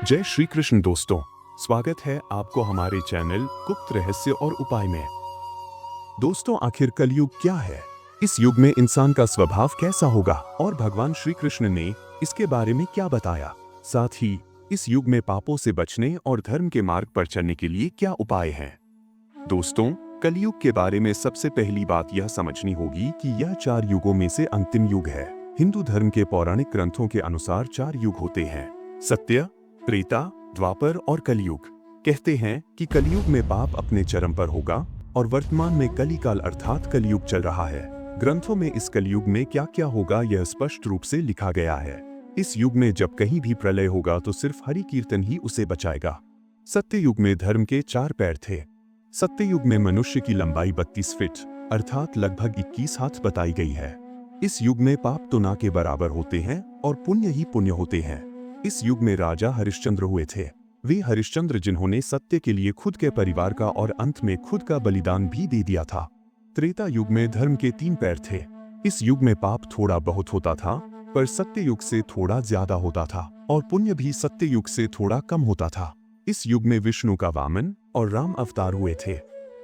जय श्री कृष्ण दोस्तों, स्वागत है आपको हमारे चैनल गुप्त रहस्य और उपाय में। दोस्तों, आखिर कलयुग क्या है? इस युग में इंसान का स्वभाव कैसा होगा और भगवान श्री कृष्ण ने इसके बारे में क्या बताया? साथ ही इस युग में पापों से बचने और धर्म के मार्ग पर चलने के लिए क्या उपाय हैं? दोस्तों, कलयुग के बारे में सबसे पहली बात यह समझनी होगी कि यह 4 युगों में से अंतिम युग है। हिंदू धर्म के पौराणिक ग्रंथों के अनुसार 4 युग होते हैं: सत्य, त्रेता, द्वापर और कलयुग। कहते हैं कि कलयुग में पाप अपने चरम पर होगा और वर्तमान में कलिकाल अर्थात कलयुग चल रहा है। ग्रंथों में इस कलयुग में क्या क्या होगा यह स्पष्ट रूप से लिखा गया है। इस युग में जब कहीं भी प्रलय होगा तो सिर्फ हरि कीर्तन ही उसे बचाएगा। सत्य युग में धर्म के 4 पैर थे। सत्य युग में मनुष्य की लंबाई 32 फीट अर्थात लगभग 21 हाथ बताई गई है। इस युग में पाप तो ना के बराबर होते हैं और पुण्य ही पुण्य होते हैं। इस युग में राजा हरिश्चंद्र हुए थे। वे हरिश्चंद्र जिन्होंने सत्य के लिए खुद के परिवार का और अंत में खुद का बलिदान भी दे दिया था। त्रेता युग में धर्म के 3 पैर थे। इस युग में पाप थोड़ा बहुत होता था, पर सत्य युग से थोड़ा ज्यादा होता था और पुण्य भी सत्य युग से थोड़ा कम होता था। इस युग में विष्णु का वामन और राम अवतार हुए थे।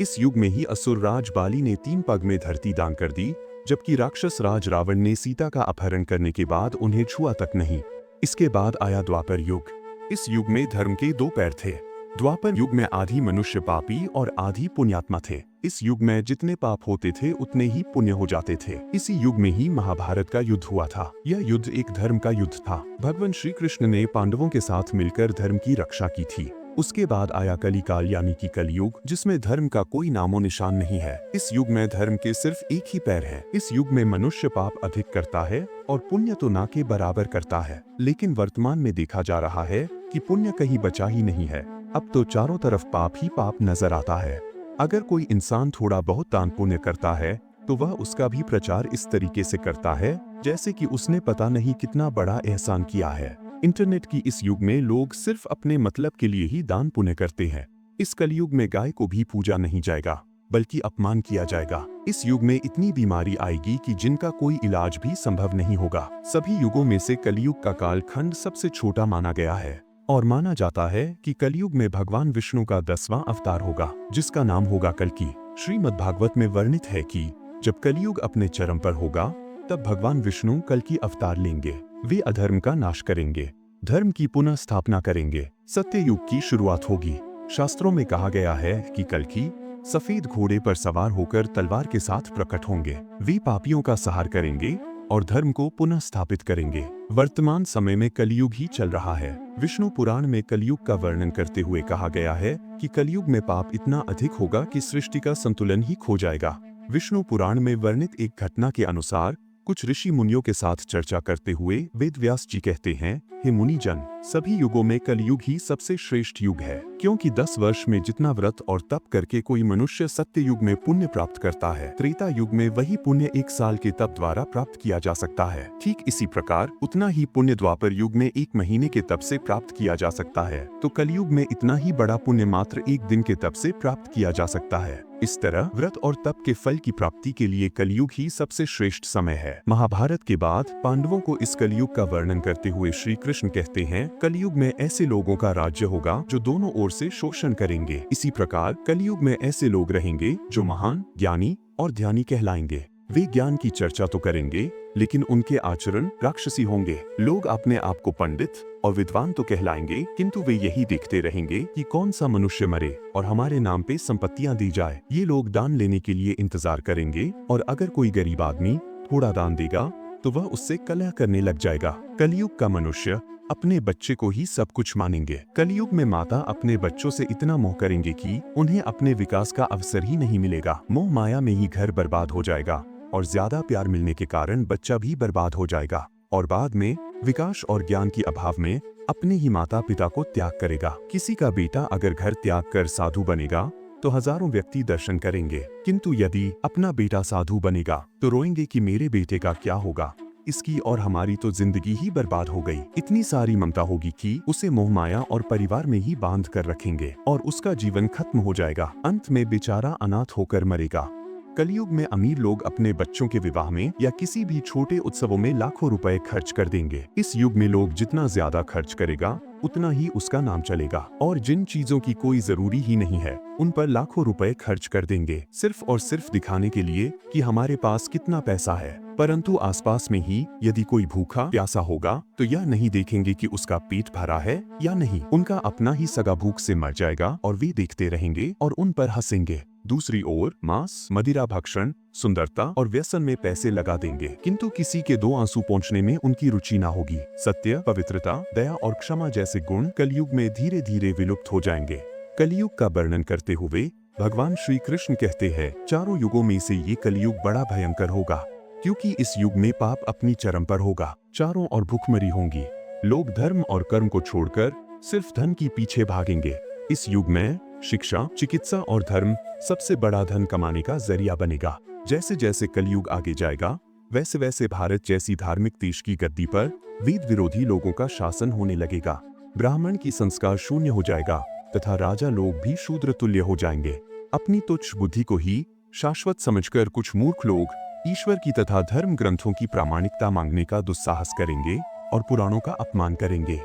इस युग में ही असुर राज बाली ने 3 पग में धरती दान कर दी, जबकि राक्षस राज रावण ने सीता का अपहरण करने के बाद उन्हें छुआ तक नहीं। इसके बाद आया द्वापर युग। इस युग में धर्म के 2 पैर थे। द्वापर युग में आधी मनुष्य पापी और आधी पुण्यात्मा थे। इस युग में जितने पाप होते थे उतने ही पुण्य हो जाते थे। इसी युग में ही महाभारत का युद्ध हुआ था। यह युद्ध एक धर्म का युद्ध था। भगवान श्री कृष्ण ने पांडवों के साथ मिलकर धर्म की रक्षा की थी। उसके बाद आया कलिकाल यानी कि कलयुग, जिसमें धर्म का कोई नामो निशान नहीं है। इस युग में धर्म के सिर्फ एक ही पैर है। इस युग में मनुष्य पाप अधिक करता है और पुण्य तो ना के बराबर करता है। लेकिन वर्तमान में देखा जा रहा है कि पुण्य कहीं बचा ही नहीं है। अब तो चारों तरफ पाप ही पाप नजर आता है। अगर कोई इंसान थोड़ा बहुत दान पुण्य करता है तो वह उसका भी प्रचार इस तरीके से करता है जैसे कि उसने पता नहीं कितना बड़ा एहसान किया है। इंटरनेट की इस युग में लोग सिर्फ अपने मतलब के लिए ही दान पुण्य करते हैं। इस कलयुग में गाय को भी पूजा नहीं जाएगा, बल्कि अपमान किया जाएगा। इस युग में इतनी बीमारी आएगी कि जिनका कोई इलाज भी संभव नहीं होगा। सभी युगों में से कलयुग का कालखंड सबसे छोटा माना गया है और माना जाता है कि कलयुग में भगवान विष्णु का 10वां अवतार होगा, जिसका नाम होगा कल्कि। श्रीमद् भागवत में वर्णित है कि जब कलयुग अपने चरम पर होगा तब भगवान विष्णु कल्कि अवतार लेंगे। वे अधर्म का नाश करेंगे, धर्म की पुनः स्थापना करेंगे, सत्य युग की शुरुआत होगी। शास्त्रों में कहा गया है कि कल्कि सफेद घोड़े पर सवार होकर तलवार के साथ प्रकट होंगे। वे पापियों का संहार करेंगे और धर्म को पुनः स्थापित करेंगे। वर्तमान समय में कलयुग ही चल रहा है। विष्णु पुराण में कलयुग का वर्णन करते हुए कहा गया है कि कलयुग में पाप इतना अधिक होगा कि सृष्टि का संतुलन ही खो जाएगा। विष्णु पुराण में वर्णित एक घटना के अनुसार कुछ ऋषि मुनियों के साथ चर्चा करते हुए वेद व्यास जी कहते हैं, हे मुनिजन, सभी युगों में कलयुग ही सबसे श्रेष्ठ युग है, क्योंकि 10 वर्ष में जितना व्रत और तप करके कोई मनुष्य सत्य युग में पुण्य प्राप्त करता है, त्रेता युग में वही पुण्य 1 साल के तप द्वारा प्राप्त किया जा सकता है। ठीक इसी प्रकार उतना ही पुण्य द्वापर युग में 1 महीने के तप से प्राप्त किया जा सकता है, तो कलयुग में इतना ही बड़ा पुण्य मात्र 1 दिन के तप से प्राप्त किया जा सकता है। इस तरह व्रत और तप के फल की प्राप्ति के लिए कलयुग ही सबसे श्रेष्ठ समय है। महाभारत के बाद पांडवों को इस कलयुग का वर्णन करते हुए श्री कृष्ण कहते हैं, कलयुग में ऐसे लोगों का राज्य होगा जो दोनों ओर से शोषण करेंगे। इसी प्रकार कलयुग में ऐसे लोग रहेंगे जो महान, ज्ञानी और ध्यानी कहलाएंगे। वे ज्ञान की चर्चा तो करेंगे, लेकिन उनके आचरण राक्षसी होंगे। लोग अपने आप को पंडित और विद्वान तो कहलाएंगे, किंतु वे यही देखते रहेंगे कि कौन सा मनुष्य मरे और हमारे नाम पे संपत्तियां दी जाए। ये लोग दान लेने के लिए इंतजार करेंगे और अगर कोई गरीब आदमी थोड़ा दान देगा तो वह उससे कलह करने लग जाएगा। कलयुग का मनुष्य अपने बच्चे को ही सब कुछ मानेंगे। कलयुग में माता अपने बच्चों से इतना मोह करेंगे कि उन्हें अपने विकास का अवसर ही नहीं मिलेगा। मोह माया में ही घर बर्बाद हो जाएगा और ज्यादा प्यार मिलने के कारण बच्चा भी बर्बाद हो जाएगा और बाद में विकास और ज्ञान के अभाव में अपने ही माता पिता को त्याग करेगा। किसी का बेटा अगर घर त्याग कर साधु बनेगा तो हजारों व्यक्ति दर्शन करेंगे, किंतु यदि अपना बेटा साधु बनेगा तो रोएंगे कि मेरे बेटे का क्या होगा, इसकी और हमारी तो जिंदगी ही बर्बाद हो गई। इतनी सारी ममता होगी कि उसे मोह माया और परिवार में ही बांध कर रखेंगे और उसका जीवन खत्म हो जाएगा। अंत में बेचारा अनाथ होकर मरेगा। कलयुग में अमीर लोग अपने बच्चों के विवाह में या किसी भी छोटे उत्सवों में लाखों रुपए खर्च कर देंगे। इस युग में लोग जितना ज्यादा खर्च करेगा उतना ही उसका नाम चलेगा, और जिन चीजों की कोई जरूरी ही नहीं है उन पर लाखों रुपए खर्च कर देंगे, सिर्फ और सिर्फ दिखाने के लिए कि हमारे पास कितना पैसा है। परंतु आसपास में ही यदि कोई भूखा प्यासा होगा तो यह नहीं देखेंगे कि उसका पेट भरा है या नहीं। उनका अपना ही सगा भूख से मर जाएगा और वे देखते रहेंगे और उन पर हंसेंगे। दूसरी ओर मांस, मदिरा भक्षण, सुंदरता और व्यसन में पैसे लगा देंगे, किंतु किसी के दो आंसू पहुंचने में उनकी रुचि ना होगी। सत्य, पवित्रता, दया और क्षमा जैसे गुण कलयुग में धीरे धीरे विलुप्त हो जाएंगे। कलयुग का वर्णन करते हुए भगवान श्री कृष्ण कहते हैं, चारों युगों में से ये कलयुग बड़ा भयंकर होगा, क्योंकि इस युग में पाप अपनी चरम पर होगा। चारों ओर भुखमरी होंगी। लोग धर्म और कर्म को छोड़कर सिर्फ धन के पीछे भागेंगे। इस युग में शिक्षा, चिकित्सा और धर्म सबसे बड़ा धन कमाने का जरिया बनेगा। जैसे जैसे कलयुग आगे जाएगा वैसे वैसे भारत जैसी धार्मिक देश की गद्दी पर वेद विरोधी लोगों का शासन होने लगेगा। ब्राह्मण की संस्कार शून्य हो जाएगा तथा राजा लोग भी शूद्र तुल्य हो जाएंगे। अपनी तुच्छ बुद्धि को ही शाश्वत समझकर कुछ मूर्ख लोग ईश्वर की तथा धर्म ग्रंथों की प्रामाणिकता मांगने का दुस्साहस करेंगे और पुराणों का अपमान करेंगे।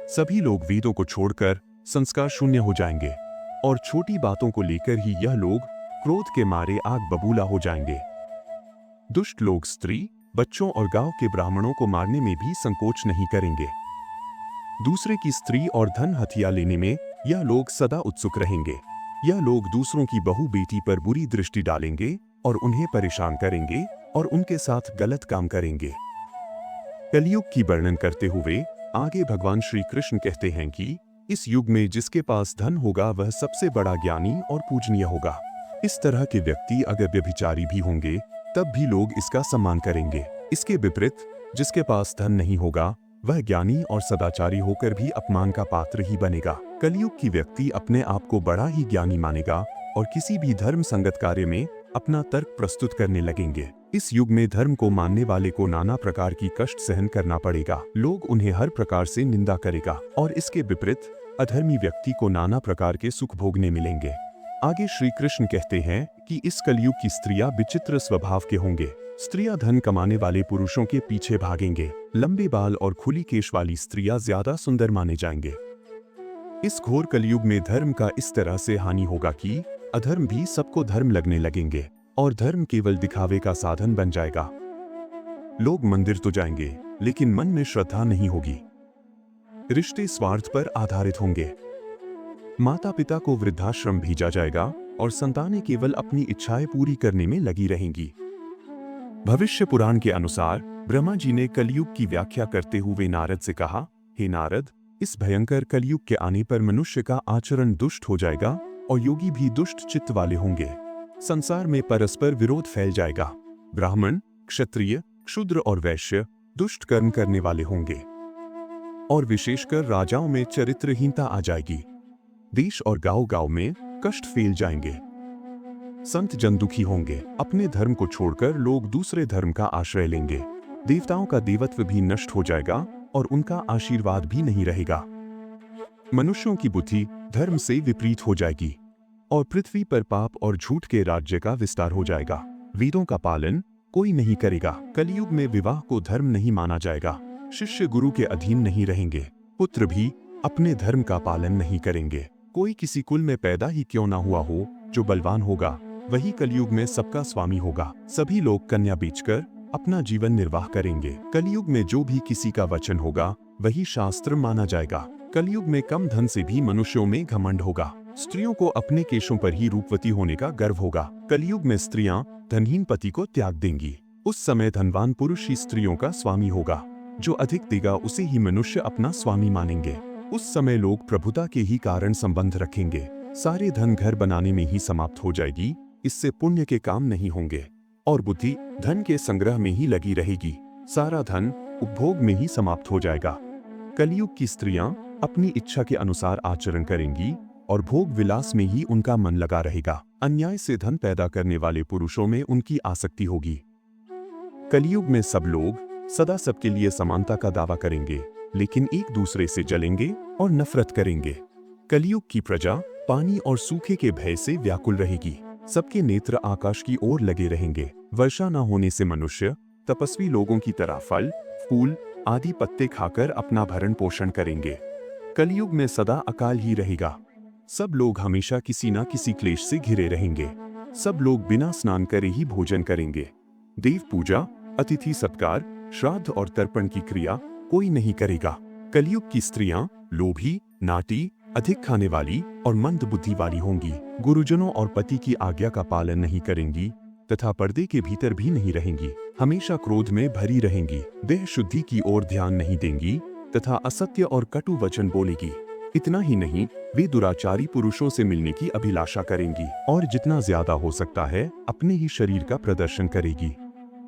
सभी लोग वेदों को छोड़कर संस्कार शून्य हो जाएंगे और छोटी बातों को लेकर ही यह लोग क्रोध के मारे आग बबूला हो जाएंगे। दुष्ट लोग स्त्री, बच्चों और गांव के ब्राह्मणों को मारने में भी संकोच नहीं करेंगे। दूसरे की स्त्री और धन हथिया लेने में यह लोग सदा उत्सुक रहेंगे। यह लोग दूसरों की बहू बेटी पर बुरी दृष्टि डालेंगे और उन्हें परेशान करेंगे और उनके साथ गलत काम करेंगे। कलयुग की वर्णन करते हुए आगे भगवान श्री कृष्ण कहते हैं कि इस युग में जिसके पास धन होगा वह सबसे बड़ा ज्ञानी और पूजनीय होगा। इस तरह के व्यक्ति अगर व्यभिचारी भी होंगे तब भी लोग इसका सम्मान करेंगे। इसके विपरीत जिसके पास धन नहीं होगा वह ज्ञानी और सदाचारी होकर भी अपमान का पात्र ही बनेगा। कलयुग की व्यक्ति अपने आप को बड़ा ही ज्ञानी मानेगा और किसी भी धर्म संगत कार्य में अपना तर्क प्रस्तुत करने लगेंगे। इस युग में धर्म को मानने वाले को नाना प्रकार की कष्ट सहन करना पड़ेगा। लोग उन्हें हर प्रकार से निंदा करेगा और इसके विपरीत अधर्मी व्यक्ति को नाना प्रकार के सुख भोगने मिलेंगे। आगे श्री कृष्ण कहते हैं कि इस कलयुग की स्त्रियां विचित्र स्वभाव के होंगे। स्त्रियां धन कमाने वाले पुरुषों के पीछे भागेंगे। लंबे बाल और खुली केश वाली स्त्रियां ज्यादा सुंदर माने जाएंगे। इस घोर कलयुग में धर्म का इस तरह से हानि होगा कि अधर्म भी सबको धर्म लगने लगेंगे और धर्म केवल दिखावे का साधन बन जाएगा। लोग मंदिर तो जाएंगे लेकिन मन में श्रद्धा नहीं होगी। रिश्ते स्वार्थ पर आधारित होंगे। माता पिता को वृद्धाश्रम भेजा जाएगा और संतानें केवल अपनी इच्छाएं पूरी करने में लगी रहेंगी। भविष्य पुराण के अनुसार ब्रह्मा जी ने कलयुग की व्याख्या करते हुए नारद से कहा, हे नारद, इस भयंकर कलयुग के आने पर मनुष्य का आचरण दुष्ट हो जाएगा और योगी भी दुष्ट चित्त वाले होंगे। संसार में परस्पर विरोध फैल जाएगा। ब्राह्मण, क्षत्रिय, शूद्र और वैश्य दुष्ट कर्म करने वाले होंगे और विशेषकर राजाओं में चरित्रहीनता आ जाएगी। देश और गांव-गांव में कष्ट फैल जाएंगे। संत जन दुखी होंगे। अपने धर्म को छोड़कर लोग दूसरे धर्म का आश्रय लेंगे। देवताओं का देवत्व भी नष्ट हो जाएगा और उनका आशीर्वाद भी नहीं रहेगा। मनुष्यों की बुद्धि धर्म से विपरीत हो जाएगी और पृथ्वी पर पाप और झूठ के राज्य का विस्तार हो जाएगा। वेदों का पालन कोई नहीं करेगा। कलयुग में विवाह को धर्म नहीं माना जाएगा। शिष्य गुरु के अधीन नहीं रहेंगे। पुत्र भी अपने धर्म का पालन नहीं करेंगे। कोई किसी कुल में पैदा ही क्यों ना हुआ हो, जो बलवान होगा वही कलयुग में सबका स्वामी होगा। सभी लोग कन्या बेचकर अपना जीवन निर्वाह करेंगे। कलयुग में जो भी किसी का वचन होगा वही शास्त्र माना जाएगा। कलयुग में कम धन से भी मनुष्यों में घमंड होगा। स्त्रियों को अपने केशों पर ही रूपवती होने का गर्व होगा। कलयुग में स्त्रियां धनहीन पति को त्याग देंगी। उस समय धनवान पुरुष ही स्त्रियों का स्वामी होगा। जो अधिक देगा उसे ही मनुष्य अपना स्वामी मानेंगे। उस समय लोग प्रभुता के ही कारण संबंध रखेंगे। सारे धन घर बनाने में ही समाप्त हो जाएगी। इससे पुण्य के काम नहीं होंगे और बुद्धि धन के संग्रह में ही लगी रहेगी। सारा धन उपभोग में ही समाप्त हो जाएगा। कलयुग की स्त्रियां अपनी इच्छा के अनुसार आचरण करेंगी और भोग विलास में ही उनका मन लगा रहेगा। अन्याय से धन पैदा करने वाले पुरुषों में उनकी आसक्ति होगी। कलयुग में सब लोग सदा सबके लिए समानता का दावा करेंगे, लेकिन एक दूसरे से जलेंगे और नफरत करेंगे। कलयुग की प्रजा पानी और सूखे के भय से व्याकुल रहेगी। सबके नेत्र आकाश की ओर लगे रहेंगे। वर्षा न होने से मनुष्य तपस्वी लोगों की तरह फल, फूल आदि पत्ते खाकर अपना भरण पोषण करेंगे। कलयुग में सदा अकाल ही रहेगा। सब लोग हमेशा किसी न किसी क्लेश से घिरे रहेंगे। सब लोग बिना स्नान करे ही भोजन करेंगे। देव पूजा, अतिथि सत्कार, श्राद्ध और तर्पण की क्रिया कोई नहीं करेगा। कलयुग की स्त्रियां लोभी, नाटी, अधिक खाने वाली और मंद बुद्धि वाली होंगी। गुरुजनों और पति की आज्ञा का पालन नहीं करेंगी तथा पर्दे के भीतर भी नहीं रहेंगी। हमेशा क्रोध में भरी रहेंगी। देह शुद्धि की ओर ध्यान नहीं देंगी तथा असत्य और कटु वचन बोलेगी। इतना ही नहीं, वे दुराचारी पुरुषों से मिलने की अभिलाषा करेंगी और जितना ज्यादा हो सकता है अपने ही शरीर का प्रदर्शन करेगी।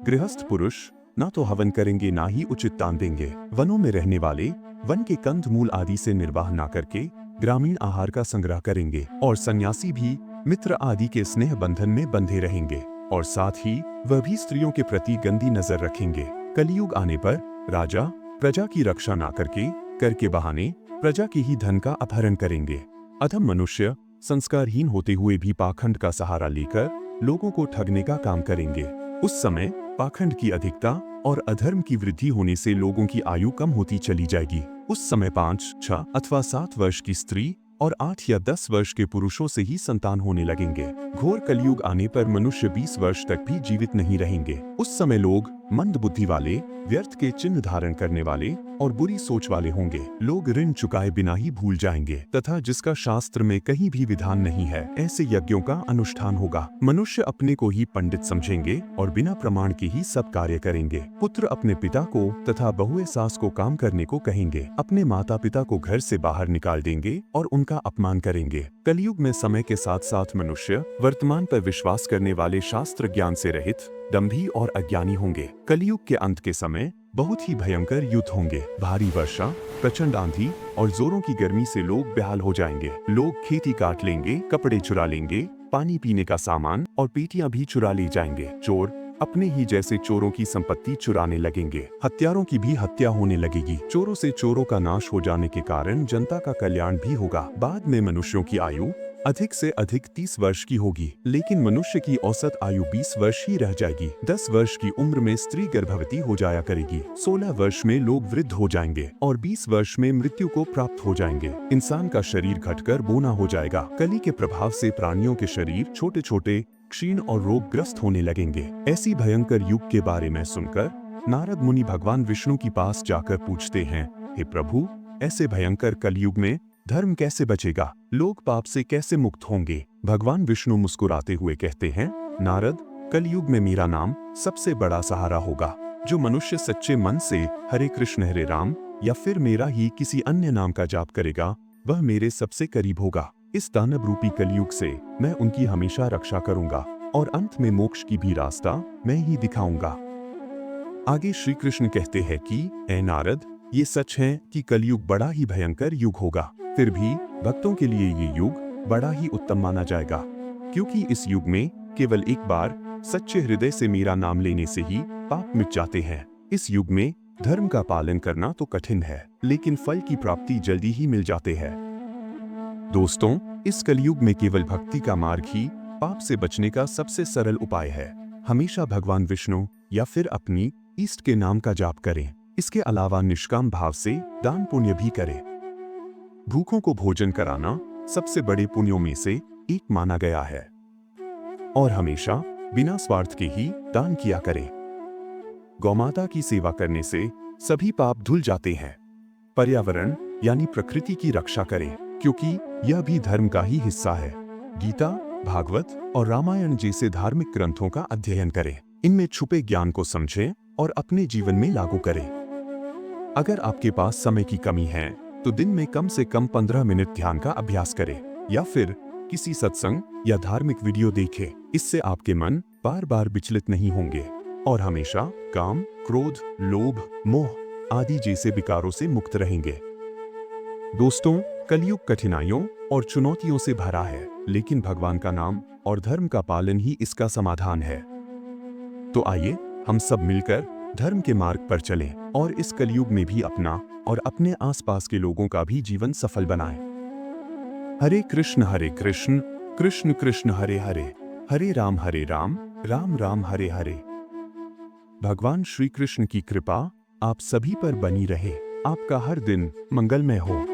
गृहस्थ पुरुष ना तो हवन करेंगे ना ही उचित दान देंगे। वनों में रहने वाले वन के कंद मूल आदि से निर्वाह ना करके ग्रामीण आहार का संग्रह करेंगे और सन्यासी भी मित्र आदि के स्नेह बंधन में बंधे रहेंगे और साथ ही वह भी स्त्रियों के प्रति गंदी नजर रखेंगे। कलयुग आने पर राजा प्रजा की रक्षा ना करके बहाने प्रजा के ही धन का अपहरण करेंगे। अधम मनुष्य संस्कारहीन होते हुए भी पाखंड का सहारा लेकर लोगों को ठगने का काम करेंगे। उस समय पाखंड की अधिकता और अधर्म की वृद्धि होने से लोगों की आयु कम होती चली जाएगी। उस समय 5, 6 अथवा 7 वर्ष की स्त्री और 8 या 10 वर्ष के पुरुषों से ही संतान होने लगेंगे। घोर कलयुग आने पर मनुष्य 20 वर्ष तक भी जीवित नहीं रहेंगे। उस समय लोग मंद बुद्धि वाले, व्यर्थ के चिन्ह धारण करने वाले और बुरी सोच वाले होंगे। लोग ऋण चुकाए बिना ही भूल जाएंगे तथा जिसका शास्त्र में कहीं भी विधान नहीं है ऐसे यज्ञों का अनुष्ठान होगा। मनुष्य अपने को ही पंडित समझेंगे और बिना प्रमाण के ही सब कार्य करेंगे। पुत्र अपने पिता को तथा बहुए सास को काम करने को कहेंगे। अपने माता पिता को घर से बाहर निकाल देंगे और उनका अपमान करेंगे। कलयुग में समय के साथ साथ मनुष्य वर्तमान पर विश्वास करने वाले शास्त्र ज्ञान से रहित, दंभी और अज्ञानी होंगे। कलयुग के अंत के समय बहुत ही भयंकर युद्ध होंगे। भारी वर्षा, प्रचंड आंधी और जोरों की गर्मी से लोग बेहाल हो जाएंगे। लोग खेती काट लेंगे, कपड़े चुरा लेंगे, पानी पीने का सामान और पेटियां भी चुरा ले जाएंगे। चोर अपने ही जैसे चोरों की संपत्ति चुराने लगेंगे। हत्यारों की भी हत्या होने लगेगी। चोरों से चोरों का नाश हो जाने के कारण जनता का कल्याण भी होगा। बाद में मनुष्यों की आयु अधिक से अधिक 30 वर्ष की होगी, लेकिन मनुष्य की औसत आयु 20 वर्ष ही रह जाएगी। 10 वर्ष की उम्र में स्त्री गर्भवती हो जाया करेगी। 16 वर्ष में लोग वृद्ध हो जाएंगे और 20 वर्ष में मृत्यु को प्राप्त हो जाएंगे। इंसान का शरीर घटकर बोना हो जाएगा। कली के प्रभाव से प्राणियों के शरीर छोटे छोटे, क्षीण और रोगग्रस्त होने लगेंगे। ऐसी भयंकर युग के बारे में सुनकर नारद मुनि भगवान विष्णु के पास जाकर पूछते हैं, हे प्रभु, ऐसे भयंकर कलयुग में धर्म कैसे बचेगा? लोग पाप से कैसे मुक्त होंगे? भगवान विष्णु मुस्कुराते हुए कहते हैं, नारद, कलयुग में मेरा नाम सबसे बड़ा सहारा होगा। जो मनुष्य सच्चे मन से हरे कृष्ण हरे राम या फिर मेरा ही किसी अन्य नाम का जाप करेगा, वह मेरे सबसे करीब होगा। इस दानव रूपी कलयुग से मैं उनकी हमेशा रक्षा करूंगा और अंत में मोक्ष की भी रास्ता मैं ही दिखाऊंगा। आगे श्री कृष्ण कहते हैं कि ऐ नारद, ये सच है कि कलयुग बड़ा ही भयंकर युग होगा। फिर भी भक्तों के लिए ये युग बड़ा ही उत्तम माना जाएगा, क्योंकि इस युग में केवल एक बार सच्चे हृदय से मेरा नाम लेने से ही पाप मिट जाते हैं। इस युग में धर्म का पालन करना तो कठिन है, लेकिन फल की प्राप्ति जल्दी ही मिल जाते हैं। दोस्तों, इस कलयुग में केवल भक्ति का मार्ग ही पाप से बचने का सबसे सरल उपाय है। हमेशा भगवान विष्णु या फिर अपनी इष्ट के नाम का जाप करें। इसके अलावा निष्काम भाव से दान पुण्य भी करें। भूखों को भोजन कराना सबसे बड़े पुण्यों में से एक माना गया है और हमेशा बिना स्वार्थ के ही दान किया करें। गौमाता की सेवा करने से सभी पाप धुल जाते हैं। पर्यावरण यानी प्रकृति की रक्षा करें, क्योंकि यह भी धर्म का ही हिस्सा है। गीता, भागवत और रामायण जैसे धार्मिक ग्रंथों का अध्ययन करें। इनमें छुपे ज्ञान को समझें और अपने जीवन में लागू करें। अगर आपके पास समय की कमी है तो दिन में कम से कम 15 मिनट ध्यान का अभ्यास करें या फिर किसी सत्संग या धार्मिक वीडियो देखें। इससे आपके मन बार बार विचलित नहीं होंगे और हमेशा काम, क्रोध, लोभ, मोह आदि जैसे विकारों से मुक्त रहेंगे। दोस्तों, कलयुग कठिनाइयों और चुनौतियों से भरा है, लेकिन भगवान का नाम और धर्म का पालन ही इसका समाधान है। तो आइए हम सब मिलकर धर्म के मार्ग पर चलें और इस कलयुग में भी अपना और अपने आसपास के लोगों का भी जीवन सफल बनाएं। हरे कृष्ण कृष्ण कृष्ण हरे हरे, हरे राम राम राम हरे हरे। भगवान श्री कृष्ण की कृपा आप सभी पर बनी रहे। आपका हर दिन मंगलमय हो।